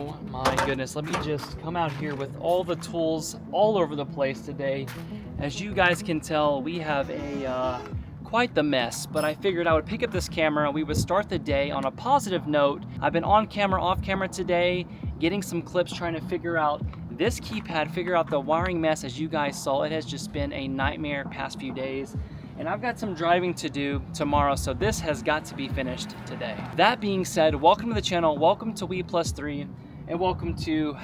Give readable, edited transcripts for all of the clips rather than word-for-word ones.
Oh my goodness, let me just come out here with all the tools all over the place today. As you guys can tell, we have a quite the mess, but I figured I would pick up this camera. We would start the day on a positive note. I've been on camera, off camera today, getting some clips, trying to figure out this keypad, figure out the wiring mess. As you guys saw, it has just been a nightmare past few days. And I've got some driving to do tomorrow, so this has got to be finished today. That being said, welcome to the channel, welcome to WePlusThreee, and welcome to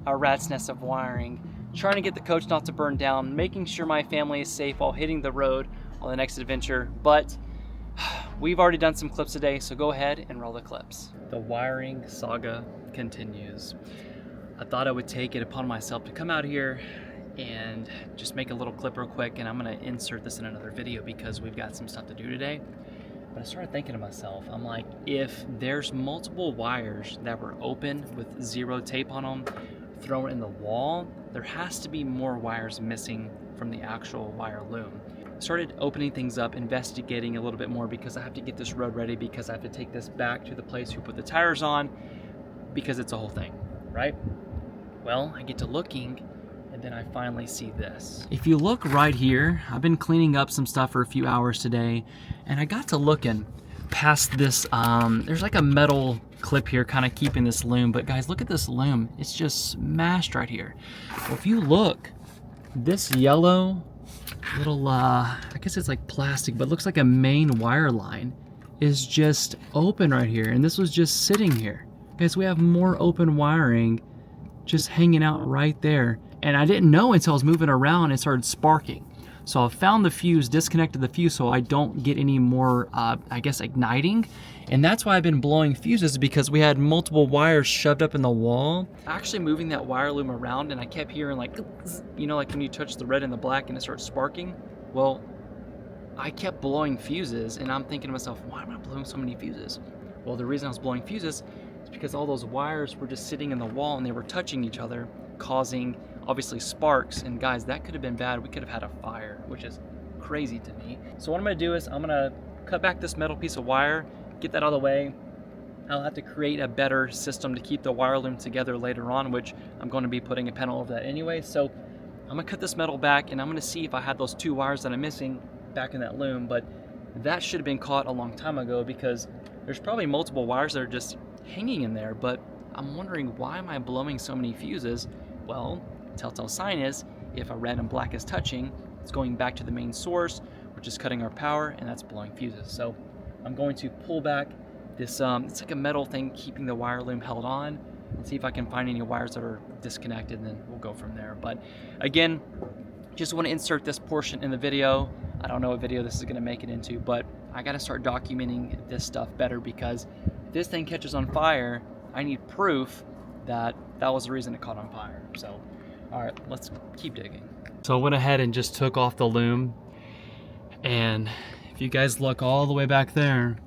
our rat's nest of wiring. Trying to get the coach not to burn down, making sure my family is safe while hitting the road on the next adventure. But we've already done some clips today, so go ahead and roll the clips. The wiring saga continues. I thought I would take it upon myself to come out here and just make a little clip real quick, and I'm gonna insert this in another video because we've got some stuff to do today. But I started thinking to myself, I'm like, if there's multiple wires that were open with zero tape on them, thrown in the wall, there has to be more wires missing from the actual wire loom. Started opening things up, investigating a little bit more because I have to get this road ready, because I have to take this back to the place who put the tires on, because it's a whole thing, right? Well, I get to looking, and then I finally see this. If you look right here, I've been cleaning up some stuff for a few hours today, and I got to looking past this, there's like a metal clip here kind of keeping this loom, but guys, look at this loom. It's just smashed right here. Well, if you look, this yellow little, I guess it's like plastic, but looks like a main wire line is just open right here, and this was just sitting here. Guys, we have more open wiring just hanging out right there. And I didn't know until I was moving around and started sparking. So I found the fuse, disconnected the fuse so I don't get any more, I guess, igniting. And that's why I've been blowing fuses, because we had multiple wires shoved up in the wall. Actually moving that wire loom around, and I kept hearing like, you know, like when you touch the red and the black and it starts sparking. Well, I kept blowing fuses, and I'm thinking to myself, why am I blowing so many fuses? Well, the reason I was blowing fuses is because all those wires were just sitting in the wall and they were touching each other, causing obviously sparks. And guys, that could have been bad. We could have had a fire, which is crazy to me. So what I'm gonna do is I'm gonna cut back this metal piece of wire, get that out of the way. I'll have to create a better system to keep the wire loom together later on, which I'm going to be putting a panel over that anyway. So I'm gonna cut this metal back, and I'm gonna see if I had those two wires that I'm missing back in that loom. But that should have been caught a long time ago, because there's probably multiple wires that are just hanging in there. But I'm wondering, why am I blowing so many fuses? Well, telltale sign is if a red and black is touching, it's going back to the main source, which is cutting our power, and that's blowing fuses. So I'm going to pull back this, it's like a metal thing keeping the wire loom held on, and see if I can find any wires that are disconnected, and then we'll go from there. But again, just want to insert this portion in the video. I don't know what video this is going to make it into, but I got to start documenting this stuff better, because if this thing catches on fire, I need proof that that was the reason it caught on fire. So all right, let's keep digging. So I went ahead and just took off the loom, and if you guys look all the way back there,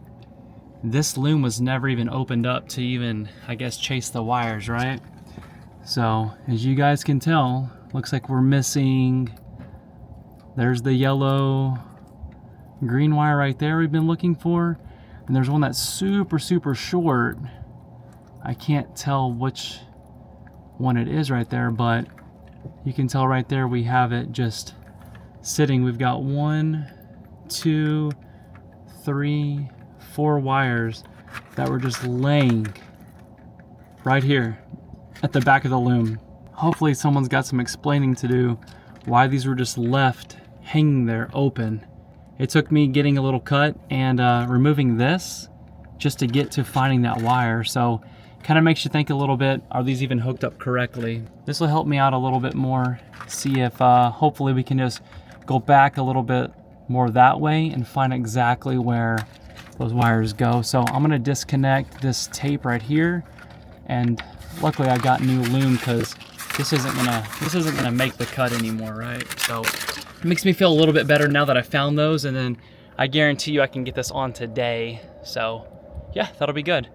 this loom was never even opened up to even, I guess, chase the wires, right? So as you guys can tell, looks like we're missing, there's the yellow green wire right there we've been looking for, and there's one that's super short. I can't tell which one it is right there, but you can tell right there we have it just sitting. We've got 1, 2, 3, 4 wires that were just laying right here at the back of the loom. Hopefully someone's got some explaining to do why these were just left hanging there open. It took me getting a little cut and removing this just to get to finding that wire. So kind of makes you think a little bit, are these even hooked up correctly? This will help me out a little bit more, see if hopefully we can just go back a little bit more that way and find exactly where those wires go. So I'm gonna disconnect this tape right here, and luckily I got new loom, because this isn't gonna make the cut anymore, right? So it makes me feel a little bit better now that I found those, and then I guarantee you I can get this on today. So yeah, that'll be good.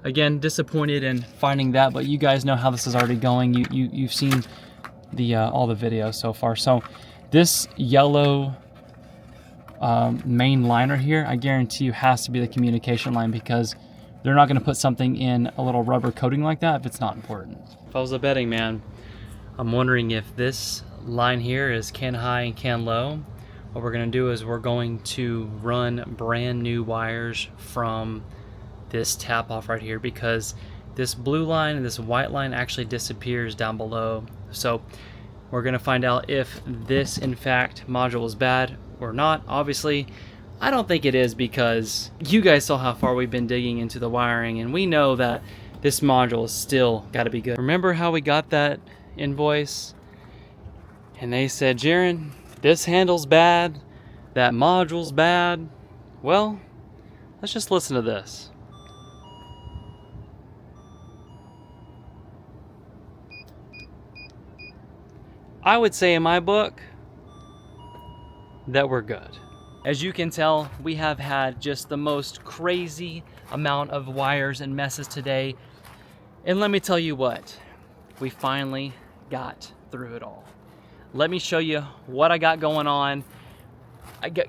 Again, disappointed in finding that, but you guys know how this is already going. You've seen the all the videos so far. So this yellow main liner here, I guarantee you has to be the communication line, because they're not gonna put something in a little rubber coating like that if it's not important. If I was a betting man, I'm wondering if this line here is can high and can low. What we're gonna do is we're going to run brand new wires from this tap off right here, because this blue line and this white line actually disappears down below. So we're gonna find out if this in fact module is bad or not. Obviously, I don't think it is, because you guys saw how far we've been digging into the wiring, and we know that this module has still gotta be good. Remember how we got that invoice? And they said, Jaron, this handle's bad, that module's bad. Well, let's just listen to this. I would say in my book that we're good. As you can tell, we have had just the most crazy amount of wires and messes today. And let me tell you what, we finally got through it all. Let me show you what I got going on.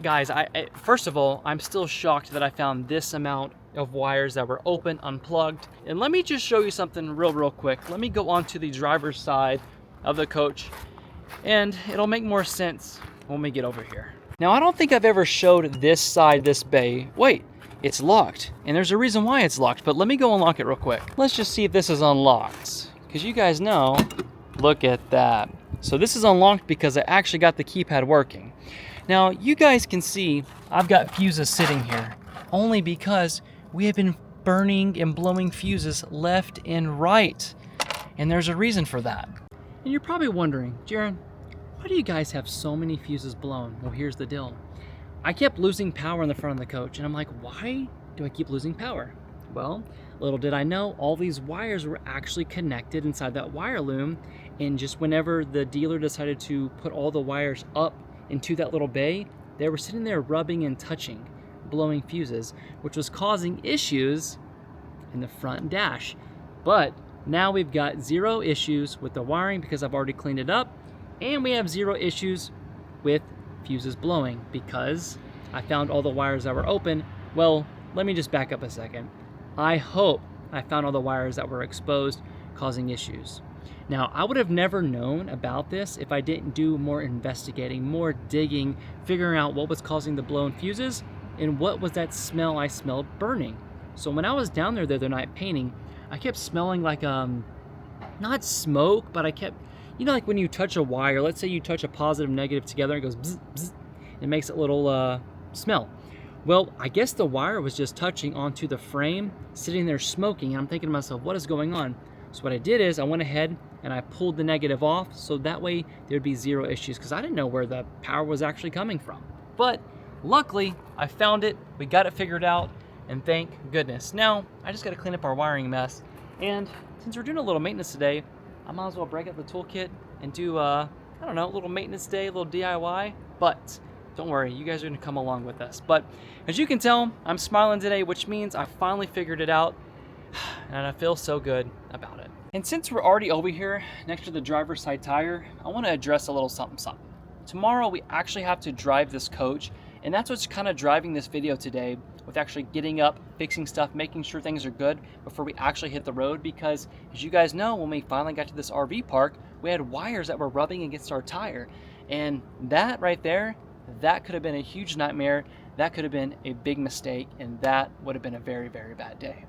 Guys, first of all, I'm still shocked that I found this amount of wires that were open, unplugged. And let me just show you something real quick. Let me go onto the driver's side of the coach, and it'll make more sense when we get over here. Now, I don't think I've ever showed this side, this bay. Wait, it's locked, and there's a reason why it's locked, but let me go unlock it real quick. Let's just see if this is unlocked, because you guys know, look at that. So this is unlocked because I actually got the keypad working. Now, you guys can see I've got fuses sitting here, only because we have been burning and blowing fuses left and right, and there's a reason for that. And you're probably wondering, Jaron, why do you guys have so many fuses blown? Well, here's the deal. I kept losing power in the front of the coach, and I'm like, why do I keep losing power? Well, little did I know, all these wires were actually connected inside that wire loom, and just whenever the dealer decided to put all the wires up into that little bay, they were sitting there rubbing and touching, blowing fuses, which was causing issues in the front dash. But now we've got 0 issues with the wiring because I've already cleaned it up, and we have 0 issues with fuses blowing because I found all the wires that were open. Well, let me just back up a second. I hope I found all the wires that were exposed, causing issues. Now, I would have never known about this if I didn't do more investigating, more digging, figuring out what was causing the blown fuses and what was that smell I smelled burning. So when I was down there the other night painting, I kept smelling like, not smoke, but I kept, you know, like when you touch a wire, let's say you touch a positive, negative together, it goes bzz, bzz, it makes a little smell. Well, I guess the wire was just touching onto the frame, sitting there smoking, and I'm thinking to myself, what is going on? So what I did is I went ahead and I pulled the negative off, so that way there'd be 0 issues, because I didn't know where the power was actually coming from. But luckily, I found it, we got it figured out, and thank goodness. Now, I just gotta clean up our wiring mess, and since we're doing a little maintenance today, I might as well break out the toolkit and do, I don't know, a little maintenance day, a little DIY, but don't worry, you guys are gonna come along with us. But as you can tell, I'm smiling today, which means I finally figured it out, and I feel so good about it. And since we're already over here next to the driver's side tire, I wanna address a little something. Tomorrow, we actually have to drive this coach, and that's what's kind of driving this video today, with actually getting up, fixing stuff, making sure things are good before we actually hit the road, because as you guys know, when we finally got to this RV park, we had wires that were rubbing against our tire. And that right there, that could have been a huge nightmare, that could have been a big mistake, and that would have been a very, very bad day.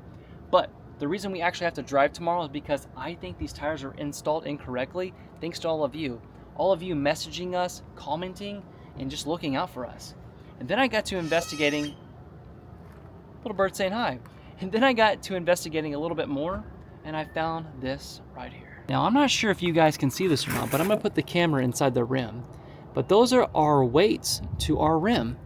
But the reason we actually have to drive tomorrow is because I think these tires are installed incorrectly, thanks to all of you messaging us, commenting, and just looking out for us. And then I got to investigating, little bird saying hi. And then I got to investigating a little bit more, and I found this right here. Now, I'm not sure if you guys can see this or not, but I'm gonna put the camera inside the rim. But those are our weights to our rim.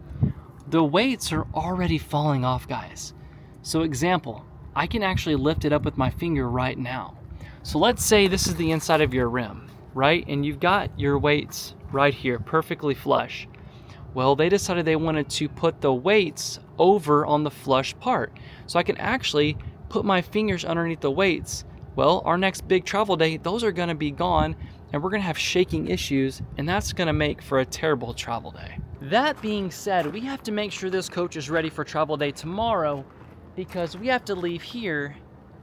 The weights are already falling off, guys. So example, I can actually lift it up with my finger right now. So let's say this is the inside of your rim, right? And you've got your weights right here, perfectly flush. Well, they decided they wanted to put the weights over on the flush part. So I can actually put my fingers underneath the weights. Well, our next big travel day, those are gonna be gone, and we're gonna have shaking issues, and that's gonna make for a terrible travel day. That being said, we have to make sure this coach is ready for travel day tomorrow, because we have to leave here,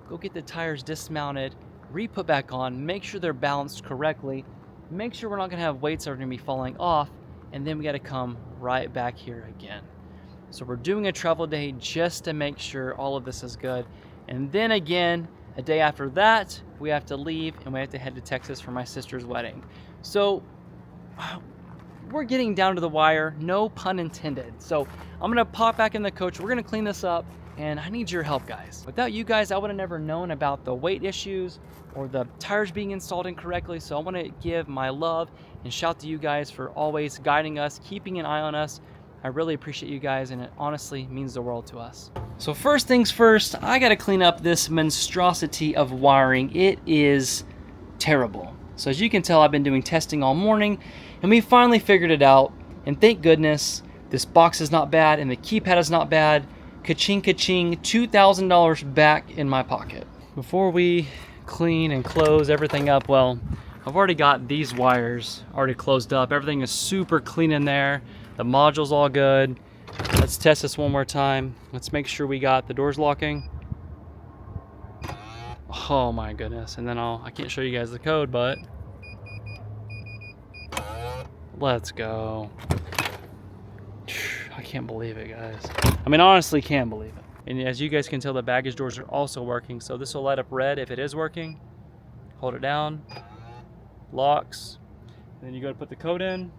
go get the tires dismounted, re-put back on, make sure they're balanced correctly, make sure we're not gonna have weights that are gonna be falling off, and then we gotta come right back here again. So we're doing a travel day just to make sure all of this is good. And then again, a day after that, we have to leave and we have to head to Texas for my sister's wedding. So we're getting down to the wire, no pun intended. So I'm gonna pop back in the coach, we're gonna clean this up, and I need your help, guys. Without you guys, I would have never known about the weight issues or the tires being installed incorrectly. So I wanna give my love and shout to you guys for always guiding us, keeping an eye on us. I really appreciate you guys, and it honestly means the world to us. So first things first, I gotta clean up this monstrosity of wiring. It is terrible. So as you can tell, I've been doing testing all morning, and we finally figured it out. And thank goodness, this box is not bad, and the keypad is not bad. Ka-ching, ka-ching, $2,000 back in my pocket. Before we clean and close everything up, well, I've already got these wires already closed up. Everything is super clean in there. The module's all good. Let's test this one more time. Let's make sure we got the doors locking. Oh my goodness. And then I can't show you guys the code, but let's go. I can't believe it, guys. I mean, honestly, can't believe it. And as you guys can tell, the baggage doors are also working. So this will light up red if it is working. Hold it down, locks. And then you go to put the code in,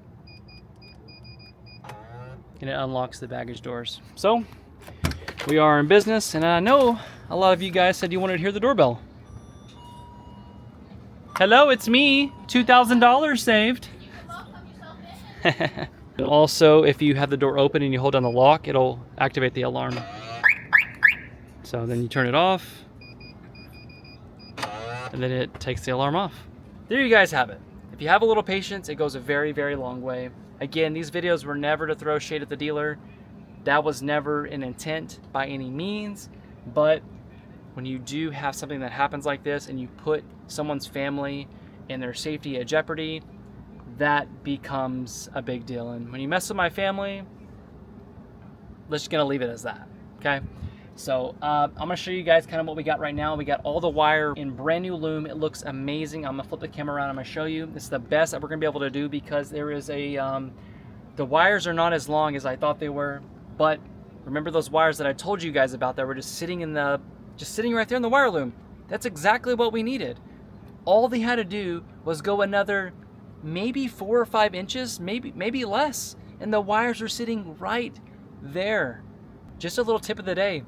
and it unlocks the baggage doors. So we are in business, and I know a lot of you guys said you wanted to hear the doorbell. Hello, it's me. $2,000 saved. And also, if you have the door open and you hold down the lock, it'll activate the alarm. So then you turn it off, and then it takes the alarm off. There you guys have it. If you have a little patience, it goes a very, very long way. Again, these videos were never to throw shade at the dealer. That was never an intent by any means. But when you do have something that happens like this and you put someone's family and their safety at jeopardy, that becomes a big deal. And when you mess with my family, let's just gonna leave it as that, okay? So I'm gonna show you guys kind of what we got right now. We got all the wire in brand new loom. It looks amazing. I'm gonna flip the camera around. I'm gonna show you. This is the best that we're gonna be able to do because there is a, the wires are not as long as I thought they were, but remember those wires that I told you guys about that were just sitting right there in the wire loom? That's exactly what we needed. All they had to do was go another maybe 4 or 5 inches, maybe less, and the wires are sitting right there. Just a little tip of the day.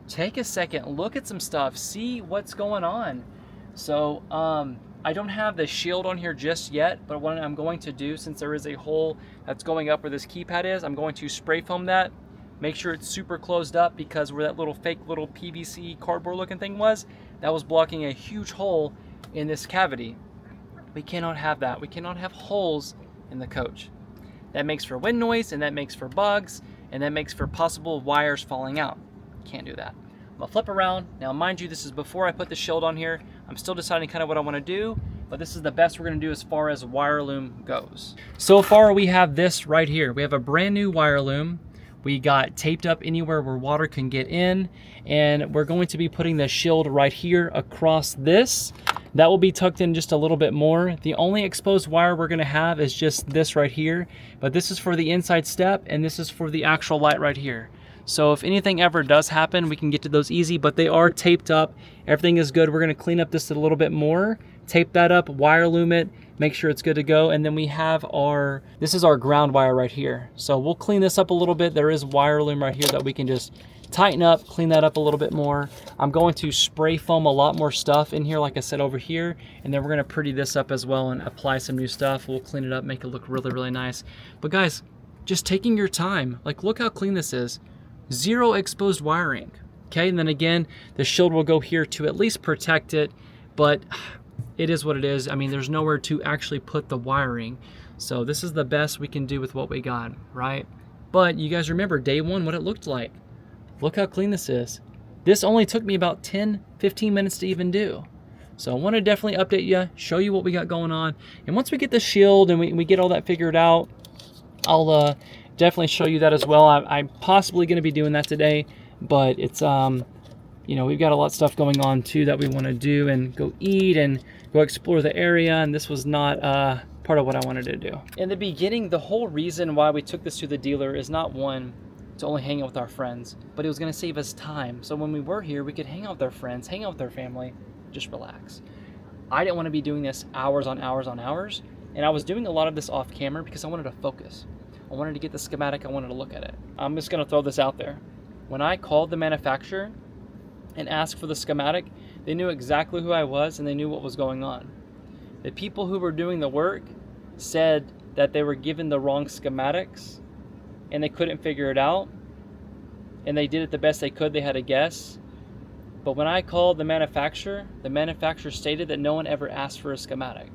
Take a second, look at some stuff, see what's going on. So I don't have the shield on here just yet, but what I'm going to do, since there is a hole that's going up where this keypad is, I'm going to spray foam that, make sure it's super closed up, because where that little fake little PVC cardboard looking thing was, that was blocking a huge hole in this cavity. We cannot have that. We cannot have holes in the coach. That makes for wind noise, and that makes for bugs, and that makes for possible wires falling out. Can't do that. I'm gonna flip around. Now mind you, this is before I put the shield on here. I'm still deciding kind of what I want to do, but this is the best we're gonna do as far as wire loom goes. So far we have this right here. We have a brand new wire loom. We got taped up anywhere where water can get in, and we're going to be putting the shield right here across this. That will be tucked in just a little bit more. The only exposed wire we're gonna have is just this right here, but this is for the inside step, and this is for the actual light right here. So if anything ever does happen, we can get to those easy, but they are taped up. Everything is good. We're gonna clean up this a little bit more, tape that up, wire loom it, make sure it's good to go. And then we have this is our ground wire right here. So we'll clean this up a little bit. There is wire loom right here that we can just tighten up, clean that up a little bit more. I'm going to spray foam a lot more stuff in here, like I said, over here. And then we're gonna pretty this up as well and apply some new stuff. We'll clean it up, make it look really, really nice. But guys, just taking your time. Like, look how clean this is. 0 exposed wiring, okay? And then again, the shield will go here to at least protect it, but it is what it is. I mean, there's nowhere to actually put the wiring. So this is the best we can do with what we got, right? But you guys remember day one, what it looked like. Look how clean this is. This only took me about 10, 15 minutes to even do. So I want to definitely update you, show you what we got going on. And once we get the shield and we get all that figured out, I'll definitely show you that as well. I'm possibly going to be doing that today. but it's you know, we've got a lot of stuff going on too that we want to do and go eat and go explore the area, and this was not part of what I wanted to do. In the beginning, the whole reason why we took this to the dealer is not one, to only hang out with our friends, but it was going to save us time. So when we were here, we could hang out with our friends, hang out with our family, just relax. I didn't want to be doing this hours on hours on hours, and I was doing a lot of this off camera because I wanted to focus. I wanted to get the schematic, I wanted to look at it. I'm just going to throw this out there. When I called the manufacturer and asked for the schematic, they knew exactly who I was and they knew what was going on. The people who were doing the work said that they were given the wrong schematics and they couldn't figure it out, and they did it the best they could. They had a guess. But when I called the manufacturer stated that no one ever asked for a schematic.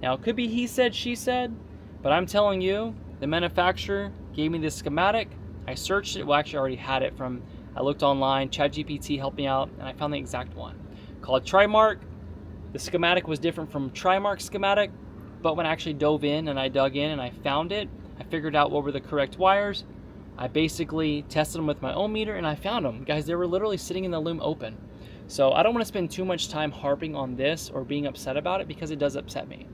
Now, it could be he said, she said, but I'm telling you, the manufacturer gave me this schematic. I searched it. Well, actually, I already had it from, I looked online, ChatGPT helped me out, and I found the exact one. Called Trimark. The schematic was different from Trimark schematic, but when I actually dove in and I dug in and I found it, I figured out what were the correct wires. I basically tested them with my own meter and I found them. Guys, they were literally sitting in the loom open. So I don't want to spend too much time harping on this or being upset about it because it does upset me.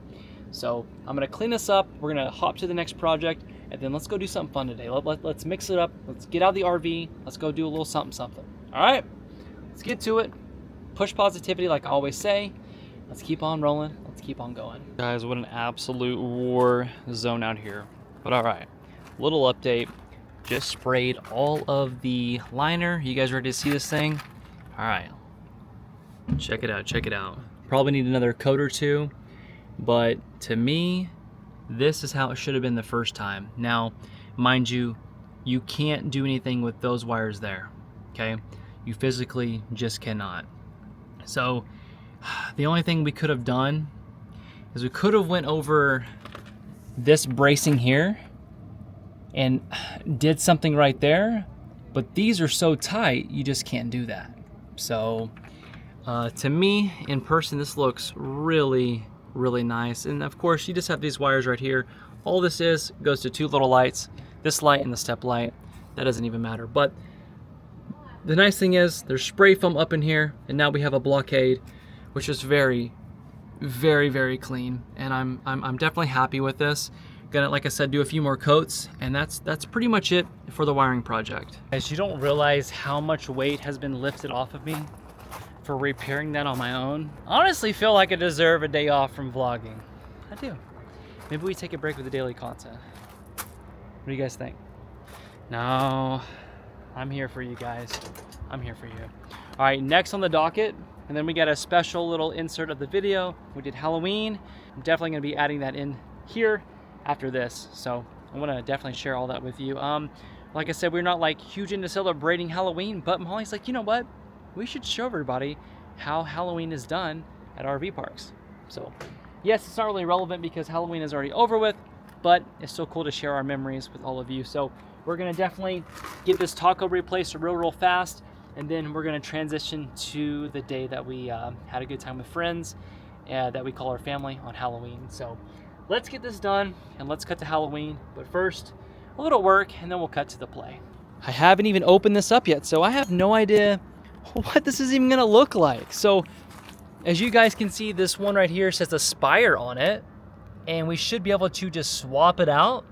So I'm going to clean this up. We're going to hop to the next project, and then let's go do something fun today. Let's mix it up. Let's get out of the RV. Let's go do a little something. All right, let's get to it. Push positivity like I always say. Let's keep on rolling. Let's keep on going. Guys, what an absolute war zone out here. But all right, little update. Just sprayed all of the liner. You guys ready to see this thing? All right, check it out, check it out. Probably need another coat or two, but to me, this is how it should have been the first time. Now, mind you, you can't do anything with those wires there, okay? You physically just cannot. So the only thing we could have done is we could have went over this bracing here and did something right there, but these are so tight, you just can't do that. So to me, in person, this looks really, really nice. And of course, you just have these wires right here. All this is goes to two little lights, this light and the step light. That doesn't even matter. But the nice thing is there's spray foam up in here, and now we have a blockade, which is very, very, very clean. And I'm definitely happy with this. Gonna, like I said, do a few more coats, and that's pretty much it for the wiring project. Guys, you don't realize how much weight has been lifted off of me for repairing that on my own. Honestly, feel like I deserve a day off from vlogging. I do. Maybe we take a break with the daily content. What do you guys think? No, I'm here for you guys. I'm here for you. All right, next on the docket, and then we got a special little insert of the video. We did Halloween. I'm definitely gonna be adding that in here after this, so I want to definitely share all that with you. Like I said, we're not like huge into celebrating Halloween, but Molly's like, you know what, we should show everybody how Halloween is done at RV parks. So yes, it's not really relevant because Halloween is already over with, but it's still cool to share our memories with all of you. So we're gonna definitely get this taco replaced real fast, and then we're gonna transition to the day that we had a good time with friends that we call our family on Halloween. So let's get this done and let's cut to Halloween. But first, a little work, and then we'll cut to the play. I haven't even opened this up yet, so I have no idea what this is even gonna look like. So as you guys can see, this one right here says Aspire on it, and we should be able to just swap it out.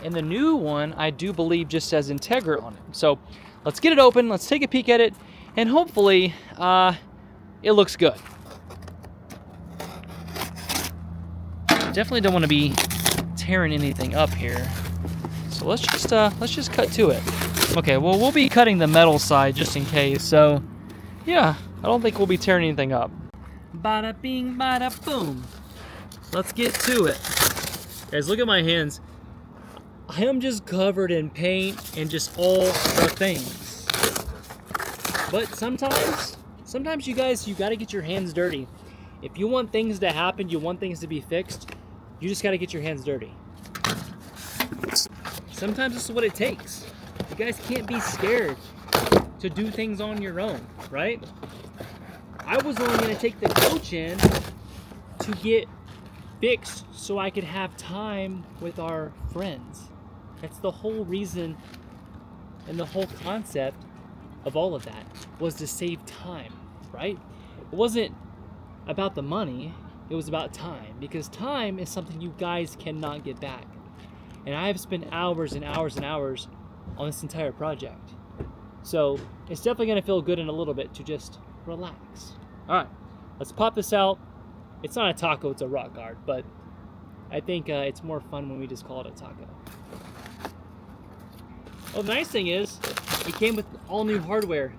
And the new one, I do believe, just says Integra on it. So let's get it open, let's take a peek at it, and hopefully it looks good. Definitely don't want to be tearing anything up here, so let's just cut to it. Okay, well, we'll be cutting the metal side just in case. So yeah, I don't think we'll be tearing anything up. Bada bing, bada boom. Let's get to it. Guys, look at my hands. I am just covered in paint and just all the things. But sometimes you guys, you gotta get your hands dirty. If you want things to happen, you want things to be fixed, you just gotta get your hands dirty. Sometimes this is what it takes. You guys can't be scared to do things on your own, right? I was only gonna take the coach in to get fixed so I could have time with our friends. That's the whole reason and the whole concept of all of that was to save time, right? It wasn't about the money, it was about time, because time is something you guys cannot get back. And I have spent hours and hours and hours on this entire project. So it's definitely gonna feel good in a little bit to just relax. All right, let's pop this out. It's not a taco, it's a rock art, but I think it's more fun when we just call it a taco. Well, the nice thing is, it came with all new hardware,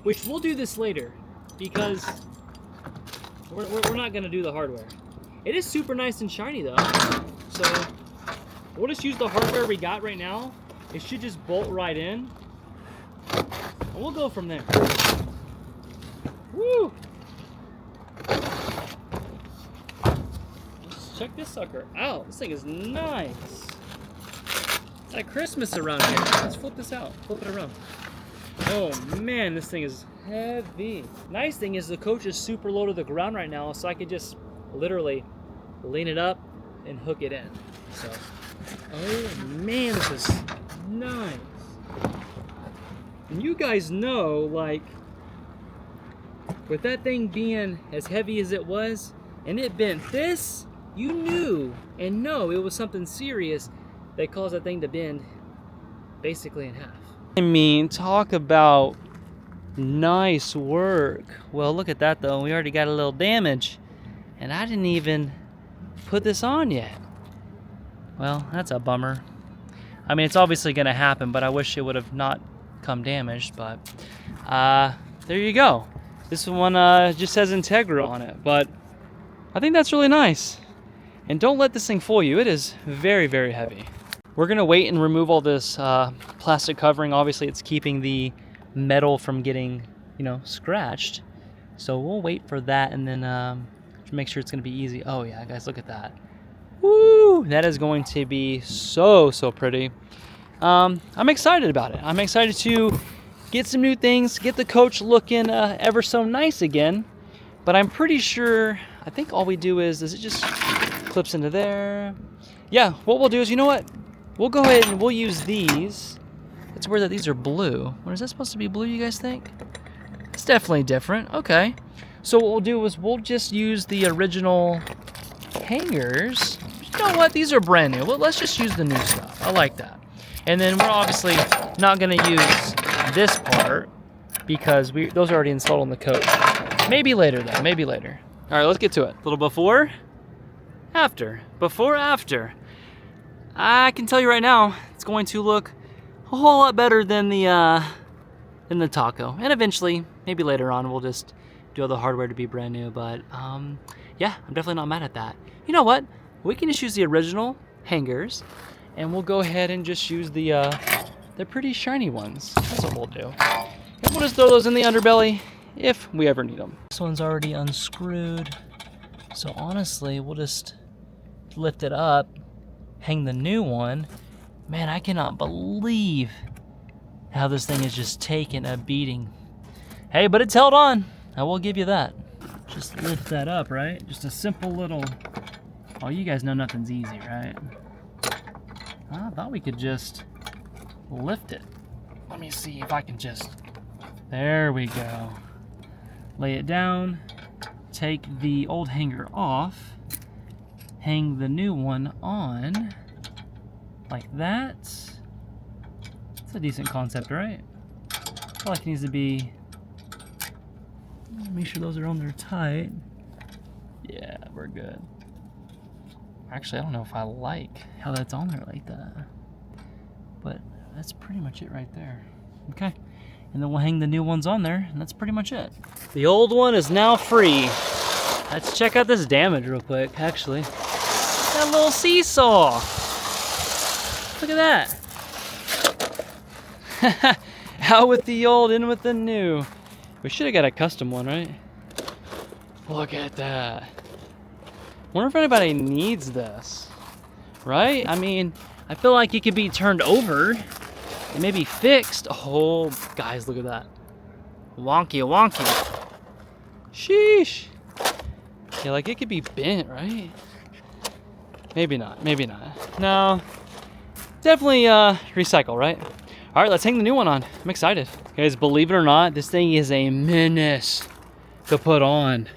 which we'll do this later, because we're not gonna do the hardware. It is super nice and shiny though, so we'll just use the hardware we got right now. It should just bolt right in, and we'll go from there. Woo! Let's check this sucker out. This thing is nice. It's like Christmas around here. Let's flip this out. Flip it around. Oh man, this thing is heavy. Nice thing is the coach is super low to the ground right now, so I could just literally lean it up and hook it in. So, oh man, this is nice. And you guys know, like, with that thing being as heavy as it was, and it bent this, you knew and know it was something serious that caused that thing to bend basically in half. I mean, talk about nice work. Well, look at that though. We already got a little damage, and I didn't even put this on yet. Well, that's a bummer. I mean, it's obviously going to happen, but I wish it would have not come damaged. But there you go. This one just says Integra on it, but I think that's really nice. And don't let this thing fool you. It is very, very heavy. We're going to wait and remove all this plastic covering. Obviously, it's keeping the metal from getting, scratched. So we'll wait for that, and then to make sure it's going to be easy. Oh yeah, guys, look at that. Woo! That is going to be so, so pretty. I'm excited about it. I'm excited to get some new things, get the coach looking ever so nice again. But I'm pretty sure, I think all we do is it just clips into there. Yeah, what we'll do is, you know what? We'll go ahead and we'll use these. It's weird that these are blue. What is that supposed to be blue, you guys think? It's definitely different. Okay. So what we'll do is we'll just use the original hangers. You know what? These are brand new. Well, let's just use the new stuff. I like that. And then we're obviously not going to use this part because those are already installed on the coach. Maybe later though. Maybe later. All right, let's get to it. A little before, after. Before, after. I can tell you right now, it's going to look a whole lot better than the taco. And eventually, maybe later on, we'll just do all the hardware to be brand new. But yeah, I'm definitely not mad at that. You know what? We can just use the original hangers, and we'll go ahead and just use the pretty shiny ones. That's what we'll do. And we'll just throw those in the underbelly if we ever need them. This one's already unscrewed, so honestly, we'll just lift it up, hang the new one. Man, I cannot believe how this thing is just taking a beating. Hey, but it's held on. I will give you that. Just lift that up, right? Just a simple little... Oh, you guys know nothing's easy, right? I thought we could just lift it. Let me see if I can just... There we go. Lay it down. Take the old hanger off. Hang the new one on. Like that. It's a decent concept, right? I feel like it needs to be... Make sure those are on there tight. Yeah, we're good. Actually, I don't know if I like how that's on there like that. But that's pretty much it right there. Okay. And then we'll hang the new ones on there, and that's pretty much it. The old one is now free. Let's check out this damage real quick, actually. That little seesaw. Look at that. Out with the old, in with the new. We should have got a custom one, right? Look at that. Wonder if anybody needs this, right? I mean, I feel like it could be turned over and maybe fixed. Oh, guys, look at that. Wonky, wonky. Sheesh. Yeah, like it could be bent, right? Maybe not, maybe not. No, definitely recycle, right? All right, let's hang the new one on. I'm excited. Guys, believe it or not, this thing is a menace to put on.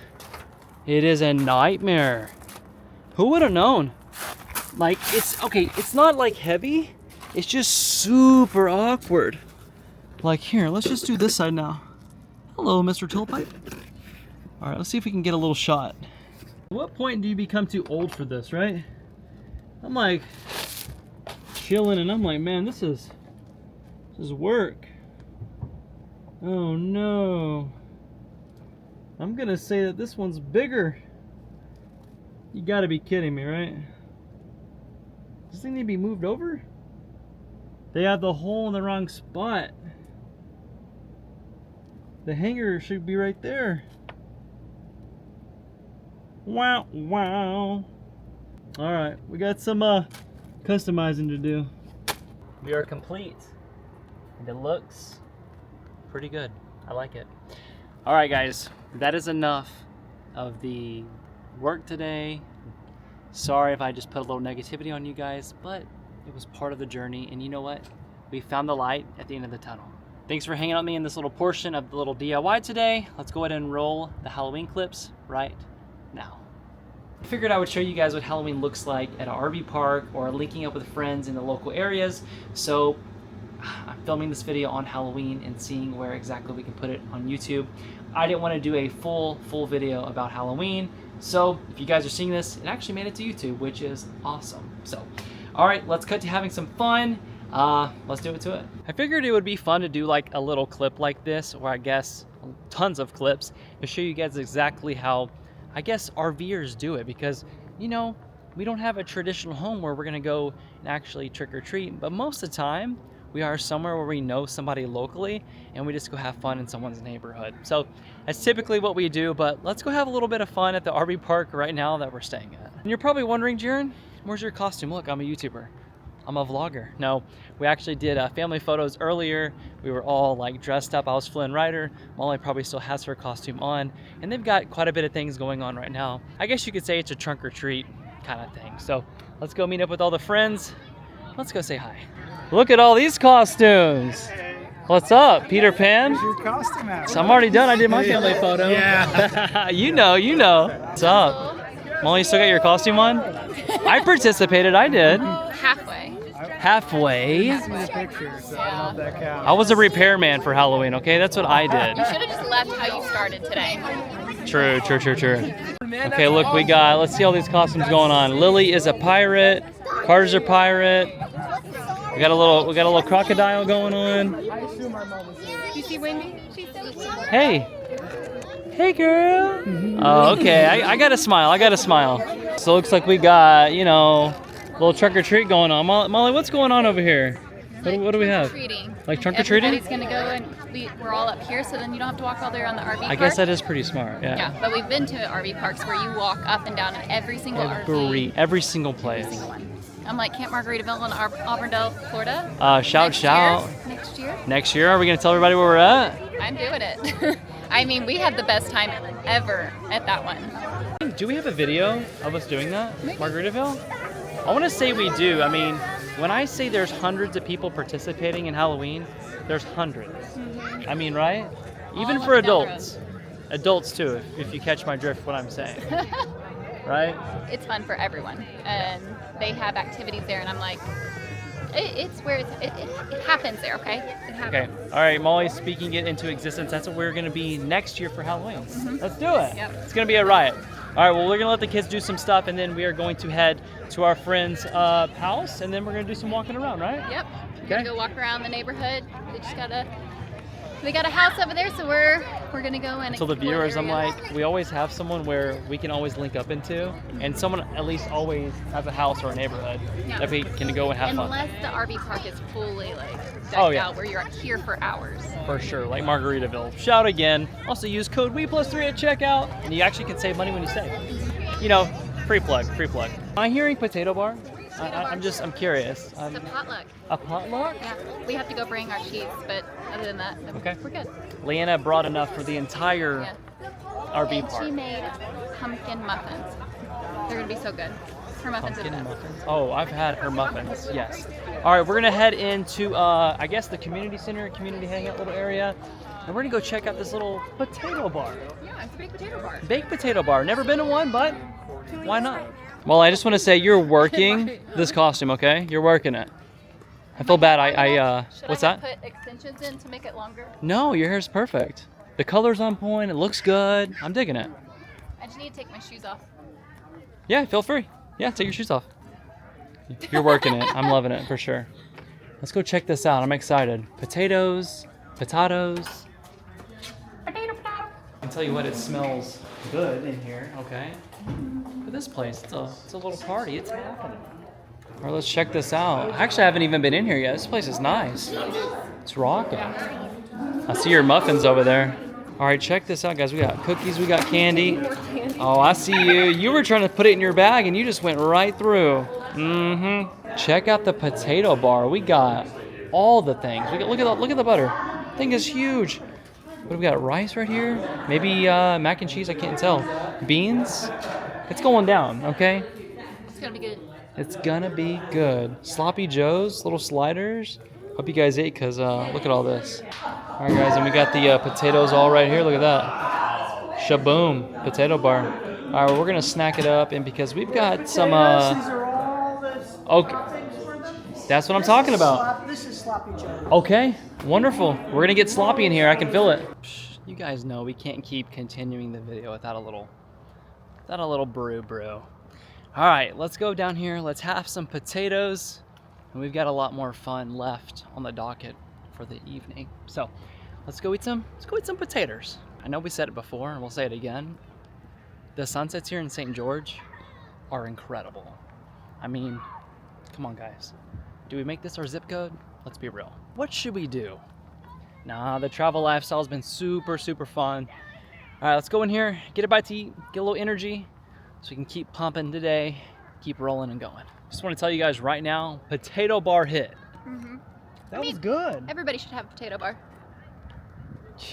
It is a nightmare. Who would have known? Like, it's not like heavy. It's just super awkward. Like, here, let's just do this side now. Hello, Mr. Tailpipe. All right, let's see if we can get a little shot. At what point do you become too old for this, right? I'm like chilling and I'm like, man, this is work. Oh no. I'm gonna say that this one's bigger. You gotta be kidding me, right? Does this thing need to be moved over? They have the hole in the wrong spot. The hanger should be right there. Wow, wow. All right, we got some customizing to do. We are complete. And it looks pretty good. I like it. All right, guys, that is enough of the work today. Sorry if I just put a little negativity on you guys, but it was part of the journey. And you know what? We found the light at the end of the tunnel. Thanks for hanging out with me in this little portion of the little DIY today. Let's go ahead and roll the Halloween clips right now. I figured I would show you guys what Halloween looks like at an RV park or linking up with friends in the local areas. So I'm filming this video on Halloween and seeing where exactly we can put it on YouTube. I didn't want to do a full video about Halloween. So if you guys are seeing this, it actually made it to YouTube, which is awesome. So, all right, let's cut to having some fun. Let's do it to it. I figured it would be fun to do like a little clip like this, or I guess tons of clips, to show you guys exactly how, I guess, RVers do it, because, you know, we don't have a traditional home where we're gonna go and actually trick or treat, but most of the time we are somewhere where we know somebody locally and we just go have fun in someone's neighborhood. So that's typically what we do, but let's go have a little bit of fun at the RV park right now that we're staying at. And you're probably wondering, Jaron, where's your costume? Look, I'm a YouTuber. I'm a vlogger. No, we actually did family photos earlier. We were all like dressed up. I was Flynn Rider. Molly probably still has her costume on, and they've got quite a bit of things going on right now. I guess you could say it's a trunk or treat kind of thing. So let's go meet up with all the friends. Let's go say hi. Look at all these costumes. What's up, Peter Pan? Where's your costume at? So I'm already done. I did my family photo. Yeah. you know. What's up? Molly, you still got your costume on? I participated. I did. Halfway. I see the picture, so I don't know if that counts. I was a repairman for Halloween, okay? That's what I did. You should have just left how you started today. True. Okay, look, we got, let's see all these costumes going on. Lily is a pirate. Carter's a pirate. We got a little crocodile going on. You see Wendy? She's so cute. Hey girl. Oh, okay, I got a smile. So it looks like we got, you know, a little trunk or treat going on. Molly, what's going on over here? What do we have? Treating. Like trunk or treating? Everybody's gonna go and we're all up here, so then you don't have to walk all the way around the RV park. I guess that is pretty smart, yeah. Yeah, but we've been to RV parks where you walk up and down in every single RV. Every single place. Every single one. I'm like Camp Margaritaville in Auburndale, Florida. Shout. Next year, are we gonna tell everybody where we're at? I'm doing it. I mean, we had the best time ever at that one. Do we have a video of us doing that? Maybe. Margaritaville? I want to say we do. I mean, when I say there's hundreds of people participating in Halloween, there's hundreds. I mean, right? Even for adults. Adults too, if you catch my drift what I'm saying. Right? It's fun for everyone. And they have activities there, and I'm like, it's where it happens there, okay? It happens. Okay. All right, Molly's speaking it into existence. That's what we're going to be next year for Halloween. Let's do it. Yep. It's going to be a riot. All right, well, we're going to let the kids do some stuff, and then we are going to head to our friend's house, and then we're going to do some walking around, right? Yep. We're going to go walk around the neighborhood. They got a house over there, so we're going to go and so the viewers, I'm like, we always have someone where we can always link up into, and someone at least always has a house or a neighborhood that we can go and have fun. Unless the RV park is fully decked out, where you're here for hours. For sure, like Margaritaville. Shout again. Also use code WePlusThreee at checkout, and you actually can save money when you save. You know, free plug. Am I hearing potato bar? I'm curious. It's a potluck. A potluck? Yeah, we have to go bring our sheets, but other than that, we're good. Leanna brought enough for the entire RV park. She made pumpkin muffins. They're gonna be so good. Her muffins are the Pumpkin best. muffins. Oh, I've had her muffins. Yes. All right, we're gonna head into I guess the community center, community hangout little area, and we're gonna go check out this little potato bar. Yeah, it's a baked potato bar. Baked potato bar. Never been to one, but why not? Well, I just want to say you're working this costume, okay? You're working it. I feel bad. Should What's I that? put extensions in to make it longer? No, your hair's perfect. The color's on point. It looks good. I'm digging it. I just need to take my shoes off. Yeah, feel free. Yeah, take your shoes off. You're working it. I'm loving it for sure. Let's go check this out. I'm excited. Potatoes. I can tell you what, it smells good in here. Okay. But this place, it's a little party. It's happening. All right, let's check this out. Actually, I haven't even been in here yet. This place is nice. It's rocking. I see your muffins over there. All right, check this out, guys. We got cookies, we got candy. Oh, I see you. You were trying to put it in your bag, and you just went right through. Mm-hmm. Check out the potato bar. We got all the things. Look at the butter. Thing is huge. What do we got? Rice right here. Maybe mac and cheese. I can't tell. Beans. It's going down. Okay. It's gonna be good. It's gonna be good. Sloppy Joes, little sliders. Hope you guys ate, cause look at all this. All right, guys, and we got the potatoes all right here. Look at that. Shaboom, potato bar. All right, well, we're gonna snack it up, and because we've got some. These are all the Okay, that's what I'm talking about. This is sloppy Joe. Okay, wonderful. We're gonna get sloppy in here. I can feel it. You guys know we can't keep continuing the video without a little brew. All right, let's go down here. Let's have some potatoes, and we've got a lot more fun left on the docket for the evening. So let's go eat some potatoes. I know we said it before, and we'll say it again. The sunsets here in St. George are incredible. I mean, come on, guys. Do we make this our zip code? Let's be real. What should we do? Nah, the travel lifestyle has been super fun. All right, let's go in here, get a bite to eat, get a little energy, so we can keep pumping today, keep rolling and going. Just want to tell you guys right now, potato bar hit. Mm-hmm. That was good. Everybody should have a potato bar.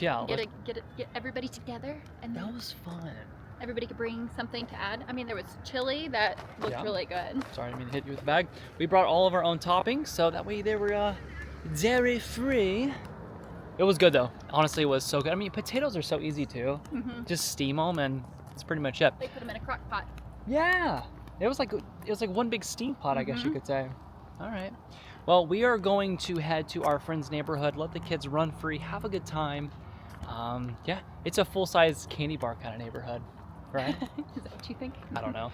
Yeah, Get everybody together, and that then was fun. everybody could bring something to add. I mean, there was chili that looked Yeah. really good. Sorry, I didn't mean to hit you with the bag. We brought all of our own toppings, so that way they were dairy free. It was good though. Honestly, it was so good. I mean, potatoes are so easy too. Mm-hmm. Just steam them, and that's pretty much it. They put them in a crock pot. Yeah, it was like one big steam pot, I guess you Mhm. could say. All right. Well, we are going to head to our friend's neighborhood, let the kids run free, have a good time. Yeah, it's a full-size candy bar kind of neighborhood, right? Is that what you think? I don't know.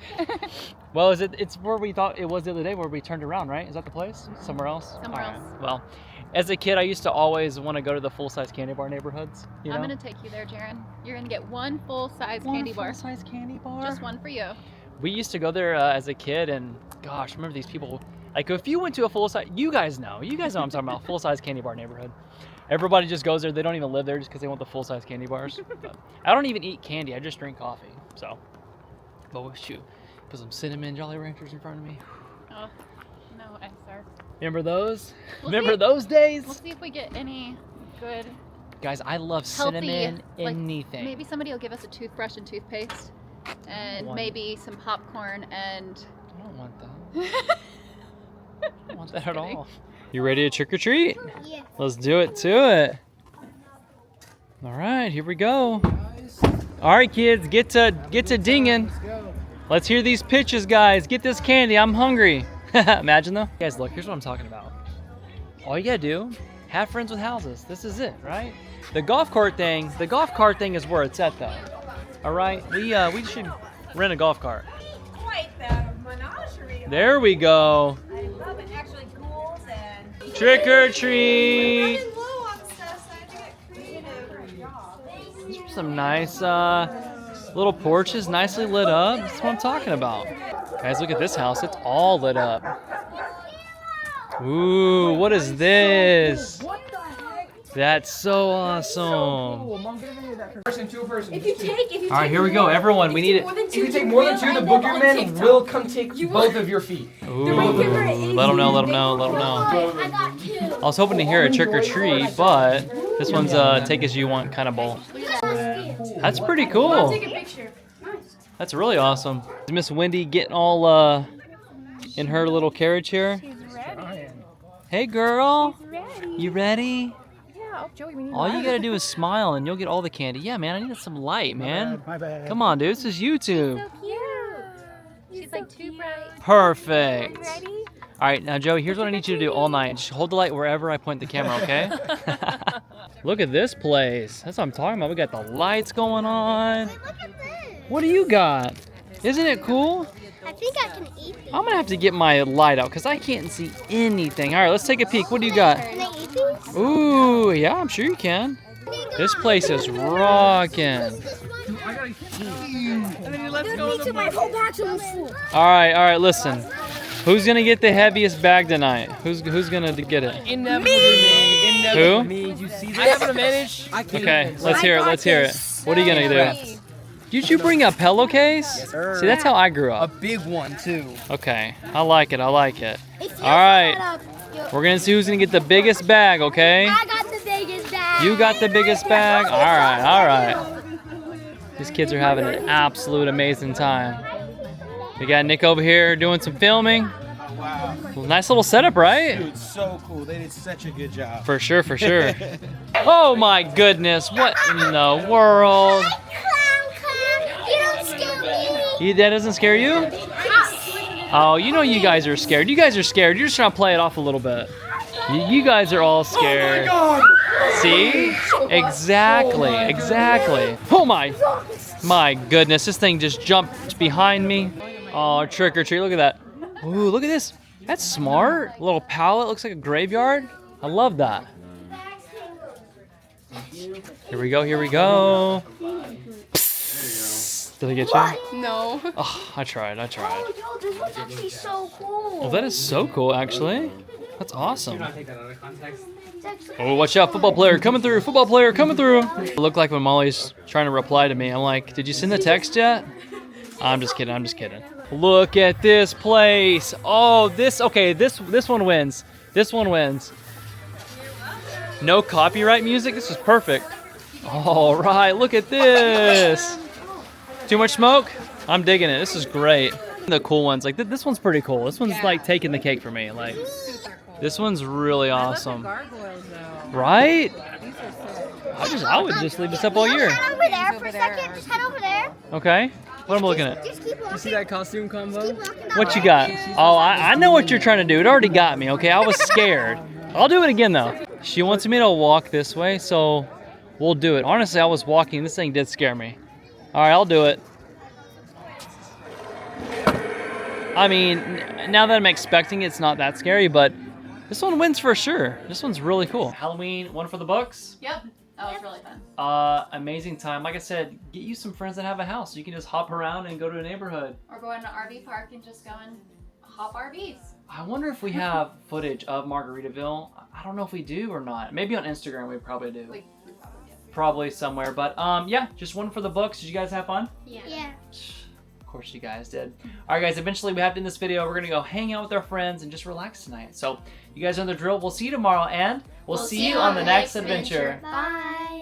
Well, it's where we thought it was the other day where we turned around, right? Is that the place? Somewhere else? Somewhere All right. else. Well, as a kid, I used to always want to go to the full-size candy bar neighborhoods. You know? I'm gonna take you there, Jaren. You're gonna get one full-size candy bar. full-size candy bar. Just one for you. We used to go there as a kid, and gosh, remember these people. Like, if you went to a full-size, you guys know what I'm talking about, full-size candy bar neighborhood. Everybody just goes there. They don't even live there just because they want the full-size candy bars. But I don't even eat candy. I just drink coffee. So, but shoot, put some cinnamon Jolly Ranchers in front of me. Oh, no answer. Remember those? We'll Remember see. those days? We'll see if we get any good, Guys, I love healthy, cinnamon like, anything. Maybe somebody will give us a toothbrush and toothpaste, and One. maybe some popcorn and. I don't want that. I don't want that at kidding. all. You ready to trick or treat? Yeah. Let's do it to it. All right, here we go. All right, kids, get to dinging. Let's go. Let's hear these pitches, guys. Get this candy. I'm hungry. Imagine though. Guys, look, here's what I'm talking about. All you gotta do, have friends with houses. This is it, right? The golf cart thing is where it's at though. All right, we should rent a golf cart. Quite the menagerie. There we go. I love it. Actually, ghouls and. Trick or treat. Running low on stuff, so I have to get creative. These are some nice little porches, nicely lit up. That's what I'm talking about. Guys, look at this house. It's all lit up. Ooh, what is this? What the heck? That's so awesome. Cool. Mom, get me that person, two person. If you take All right, here we go. Everyone, we need it. If If you take more than two, the boogeyman will come take both of your feet. Ooh, let them know, let them know, let them know. I got two. I was hoping to hear a trick or treat, but this one's take as you want kind of bowl. That's pretty cool. Take a picture. That's really awesome. Is Miss Wendy getting all in her little carriage here. She's ready. Hey girl, She's ready. you ready? Yeah, oh, Joey, we need All you light. gotta do is smile and you'll get all the candy. Yeah, man, I need some light, man. My bad. Come on, dude, this is YouTube. So cute. She's like too bright. Perfect. Ready? All right, now Joey, here's what I need you to do all night. Just hold the light wherever I point the camera, okay? Look at this place. That's what I'm talking about. We got the lights going on. Look at this. What do you got? Isn't it cool? I think I can eat these. I'm gonna have to get my light out because I can't see anything. All right, let's take a peek. What do you got? Can I eat these? Ooh, yeah, I'm sure you can. This place is rocking. All right, listen. Who's gonna get the heaviest bag tonight? Who's gonna get it? Inevitably me. Inevitably Who? me. You see this? I have an advantage. Okay, let's hear it. Let's hear it. What are you gonna do? Did you bring a pillowcase? sir. See, that's how I grew A up. big one too. Okay, I like it. I like it. All right, we're gonna see who's gonna get the biggest bag. Okay? I got the biggest bag. You got the biggest bag? All right, all right. These kids are having an absolute amazing time. We got Nick over here doing some filming. Wow. Well, nice little setup, right? Dude, so cool. They did such a good job. For sure, for sure. Oh my goodness, what in the world? Clown, you don't scare me. That doesn't scare you? Oh, you know you guys are scared. You guys are scared. You're just trying to play it off a little bit. You guys are all scared. See? Exactly, exactly. Oh my goodness, this thing just jumped behind me. Oh, trick or treat, look at that. Ooh, look at this. That's smart. A little pallet, looks like a graveyard. I love that. Here we go, here we go. Psst. Did I get you? No. Oh, I tried. Oh, yo, this one's actually so cool. Well, that is so cool, actually. That's awesome. Take that out of context. Oh, watch out, football player coming through, football player coming through. It looked like when Molly's trying to reply to me, I'm like, did you send the text yet? I'm just kidding, I'm just kidding. Look at this place. Oh, this one wins. This one wins. No copyright music, this is perfect. All right, look at this. Too much smoke? I'm digging it, this is great. The cool ones, like this one's pretty cool. This one's like taking the cake for me. Like, this one's really awesome. Gargoyles, though. Right? I would just leave this up all year. Head over there for a second. Just head over there. Okay. What am I looking at? Just keep walking. You see that costume combo? What you got? Oh, I know what you're trying to do. It already got me, okay? I was scared. I'll do it again, though. She wants me to walk this way, so we'll do it. Honestly, I was walking. This thing did scare me. All right, I'll do it. I mean, now that I'm expecting it, it's not that scary, but this one wins for sure. This one's really cool. Halloween, one for the books. Yep. That was really fun. Amazing time. Like I said, get you some friends that have a house. You can just hop around and go to a neighborhood. Or go in an RV park and just go and hop RVs. I wonder if we have footage of Margaritaville. I don't know if we do or not. Maybe on Instagram we probably do. We probably do. Probably somewhere. But yeah, just one for the books. Did you guys have fun? Yeah. Of course you guys did. All right, guys, eventually we have to end this video. We're going to go hang out with our friends and just relax tonight. So you guys know the drill. We'll see you tomorrow, and we'll see you on the next adventure. Bye.